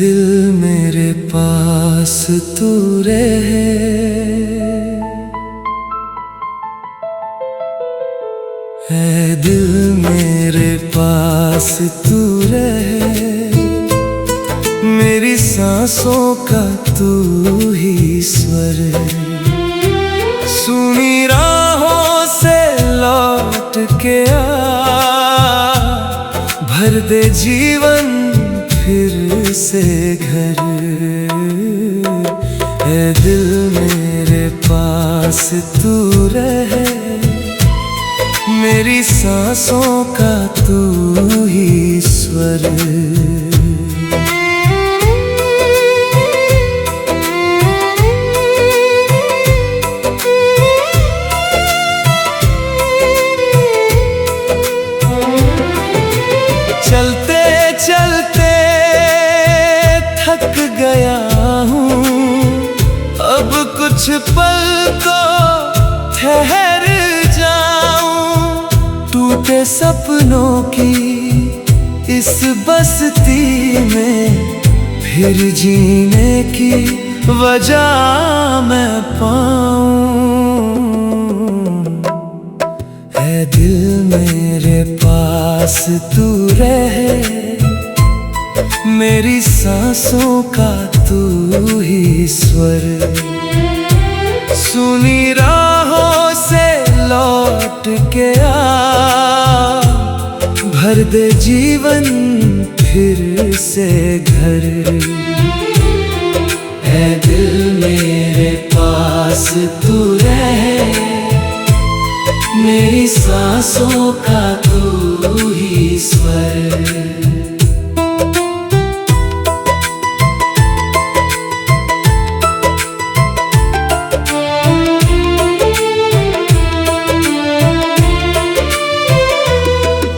दिल मेरे पास तू रहे, है दिल मेरे पास तू रहे, मेरी सांसों का तू ही स्वर है। सुनी राहों से लौट के आ, भर दे जीवन फिर से घर, है दिल मेरे पास तू रहे, मेरी सांसों का तू ही स्वर। चलते चलते थक गया हूँ, अब कुछ पल तो ठहर जाऊं, टूटे सपनों की इस बस्ती में फिर जीने की वजह मैं पाऊं, है दिल मेरे पास तू रहे, मेरी सांसों का तू ही स्वर। सुनी राहों से लौट के आ, भर दे जीवन फिर से घर, है दिल मेरे पास तू रहे, मेरी सांसों का तू ही स्वर।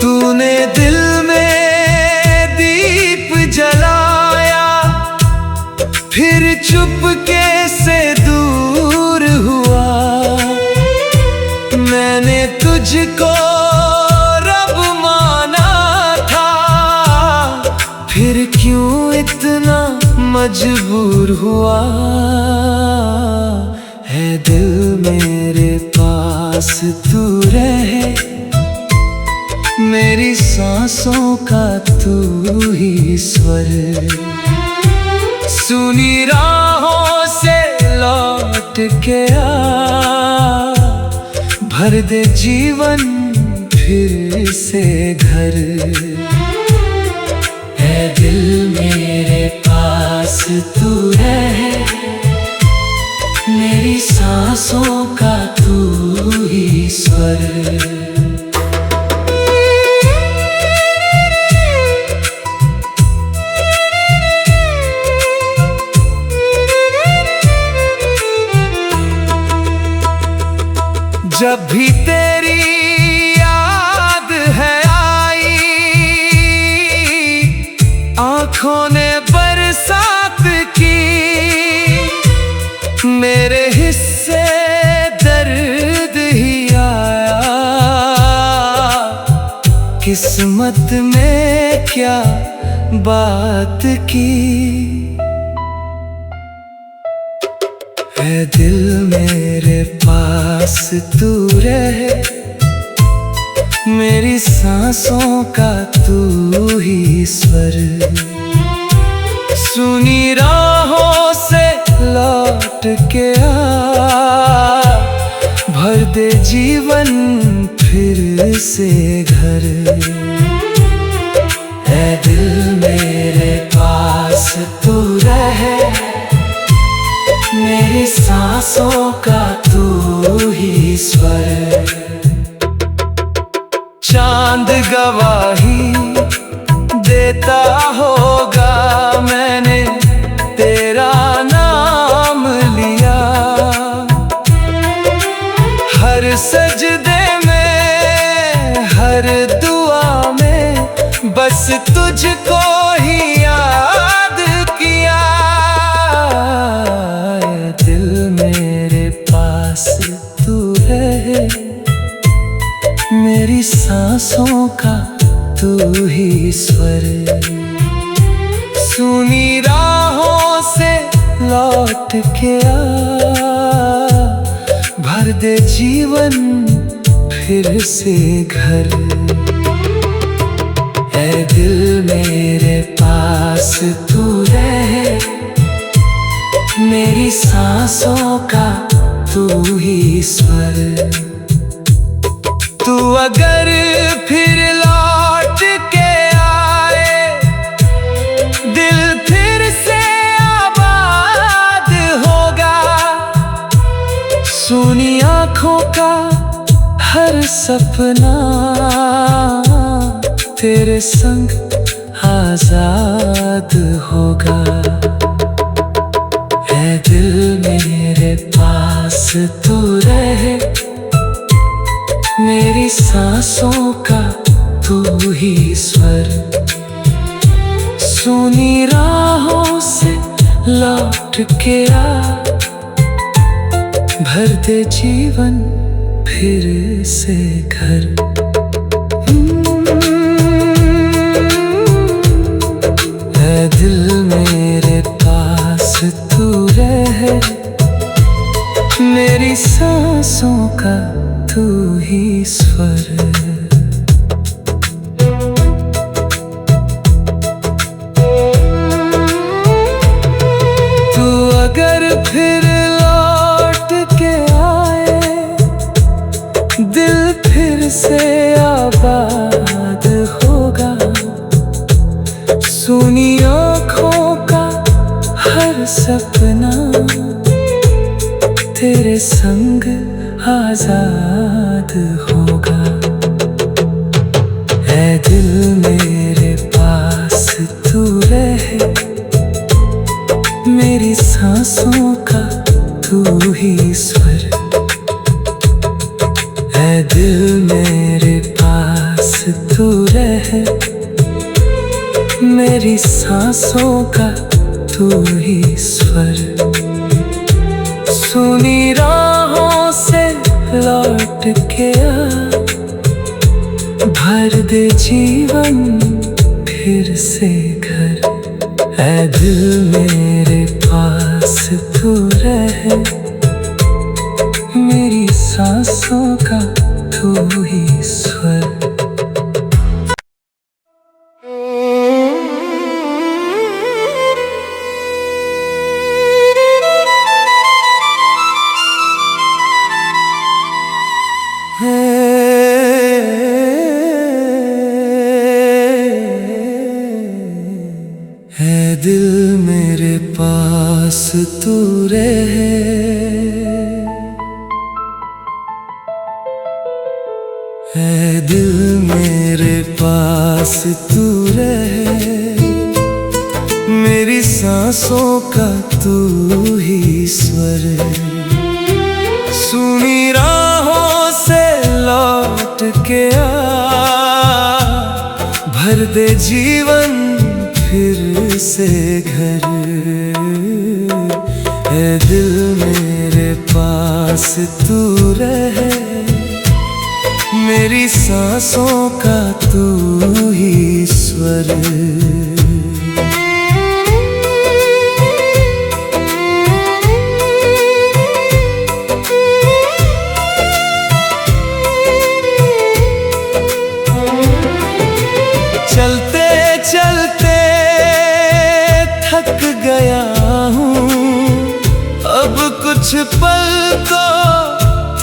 तूने दिल में दीप जलाया, फिर चुपके से दूर हुआ, मैंने तुझको रब माना था, फिर क्यों इतना मजबूर हुआ, है दिल मेरे पास तू रहे, मेरी सांसों का तू ही स्वर। सुनी राहों से लौट के आ, भर दे जीवन फिर से घर, है दिल मेरे पास तू रहे, मेरी सांसों का तू ही स्वर। जब भी तेरी याद है आई, आँखों ने बरसात की, मेरे हिस्से दर्द ही आया, किस्मत में क्या बात की, है दिल मेरे पास तू रहे, मेरी सांसों का तू ही स्वर। सुनी राहों से लौट के आ, भर दे जीवन फिर से घर, है दिल मेरे पास तू रहे, मेरी सांसों का तू ही स्वर। चांद गवाही देता होगा, मैंने तेरा नाम लिया, हर सजदे में हर दुआ में बस तुझको ही याद किया, दिल मेरे पास तू रहे, मेरी सांसों का तू ही स्वर। सुनी राहों से लौट के आ, भर दे जीवन फिर से घर। ऐ दिल मेरे पास तू रहे, मेरी सांसों का तू ही स्वर। तू अगर फिर लौट के आए, दिल फिर से आबाद होगा। सुनी आँखों का हर सपना तेरे संग आजाद होगा। ऐ दिल मेरे पास तू रहे, मेरी सांसों का तू ही स्वर। सुनी राहों से लौट के आ, भर दे जीवन फिर से घर। ऐ दिल मेरे पास तू रहे, मेरी सांसों का तू ही स्वर। तू अगर फिर लौट के आए, दिल फिर से आबाद होगा। सुनी आँखों का हर सपना तेरे संग आजाद होगा। ऐ दिल मेरे पास तू रहे, मेरी सांसों का तू ही स्वर। ऐ दिल मेरे पास तू रहे, मेरी सांसों का तू ही स्वर। सुनी राहों से लौट के आ, भर दे जीवन फिर से घर। ऐ दिल मेरे पास तू रहे, मेरी सांसों का तू ही स्वर। है दिल मेरे पास तू रहे, है दिल मेरे पास तू रहे, मेरी सांसों का तू ही स्वर। सुनी राहों से लौट के आ, भर दे जीवन फिर से घर। है दिल मेरे पास तू रहे, मेरी सांसों का तू ही स्वर। चलते चलते थक गया हूँ, अब कुछ पल तो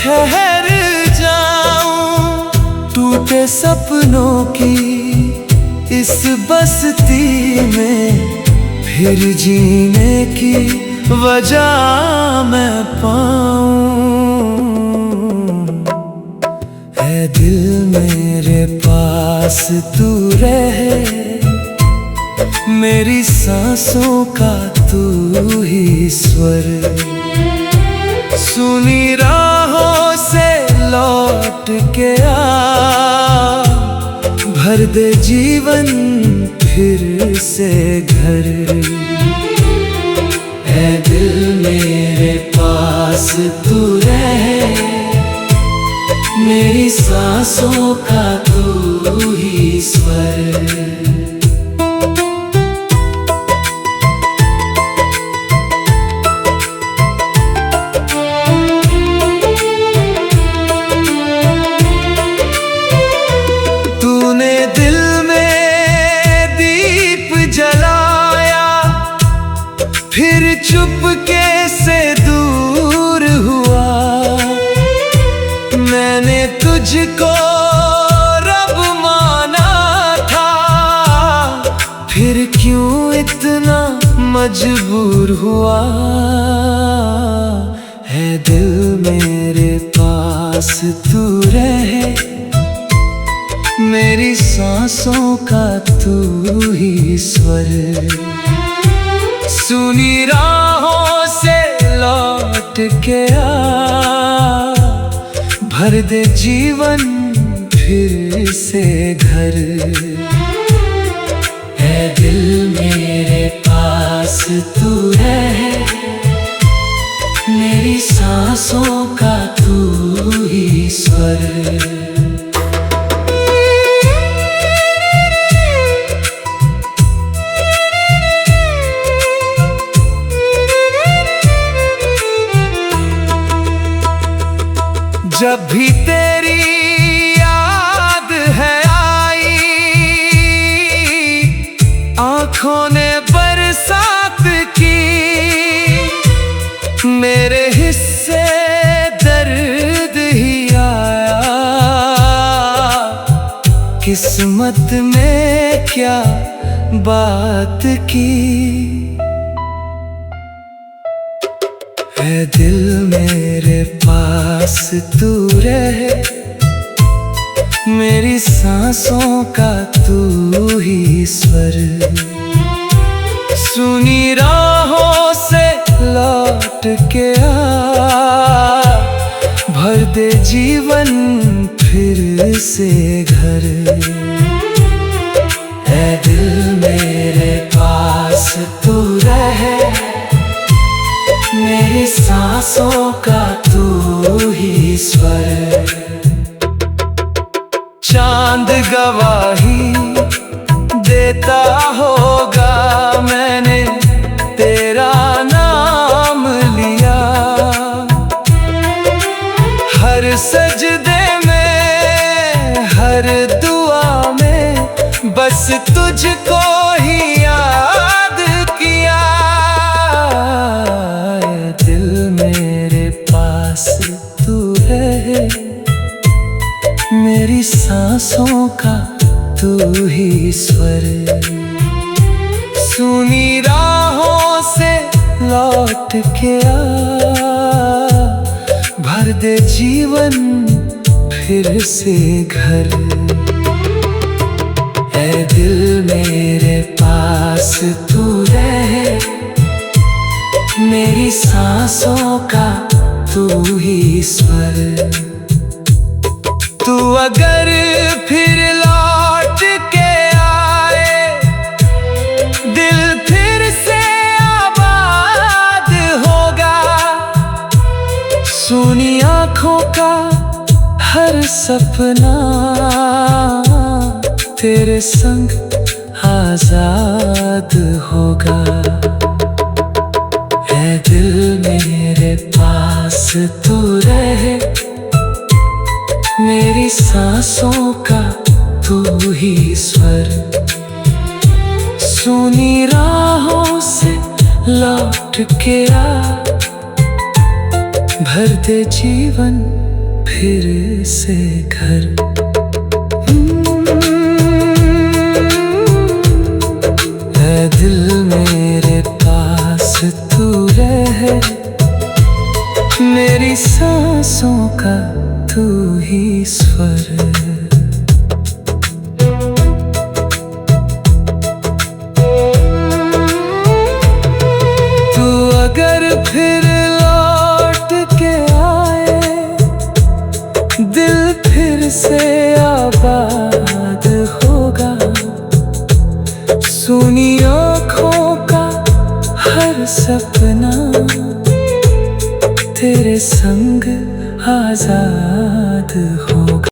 ठहर जाऊं। टूटे सपनों की इस बस्ती में फिर जीने की वजह मैं पाऊं। है दिल मेरे पास तू रहे, मेरी सांसों का तू ही स्वर। सुनी राहों से लौट के आ, भर दे जीवन फिर से घर। है दिल मेरे पास तू रहे, मेरी सांसों का तू ही स्वर। क्यों इतना मजबूर हुआ है दिल मेरे पास तू रहे, मेरी सांसों का तू ही स्वर। सुनी राहों से लौट के आ, भर दे जीवन फिर से घर। है दिल मेरे पास तू रहे, मेरी सांसों का तू ही स्वर। जब भी तेरी याद है आई, आँखों ने बरसात की, मेरे हिस्से दर्द ही आया। किस्मत में क्या बात की, है दिल मेरे पास तू रहे, मेरी सांसों का तू ही स्वर। सुनी राहों से लौट के आ, भर दे जीवन फिर से घर। है दिल मेरे पास तू रहे, मेरी सांसों का तू ही स्वर। चांद गवाही देता होगा, मैंने तेरा नाम लिया। हर सजदे में, हर दुआ में, बस तुझको ही याद किया। तू रहे, मेरी सांसों का तू ही स्वर। सुनी राहों से लौट के आ, भर दे जीवन फिर से घर। है दिल मेरे पास तू रहे, मेरी सांसों का तू ही स्वर। तू अगर फिर लौट के आए, दिल फिर से आबाद होगा। सुनी आँखों का हर सपना, तेरे संग आजाद होगा। है दिल मेरे पास तू रहे, मेरी सांसों का तू ही स्वर। सुनी राहों से लौट के आ, भर दे जीवन फिर से घर। है दिल मेरे पास तू रहे, मेरी सांसों का तू ही स्वर। तू अगर फिर लौट के आए, दिल फिर से आबाद होगा। सुनी आँखों का हर सपना, तेरे संग आजाद होगा।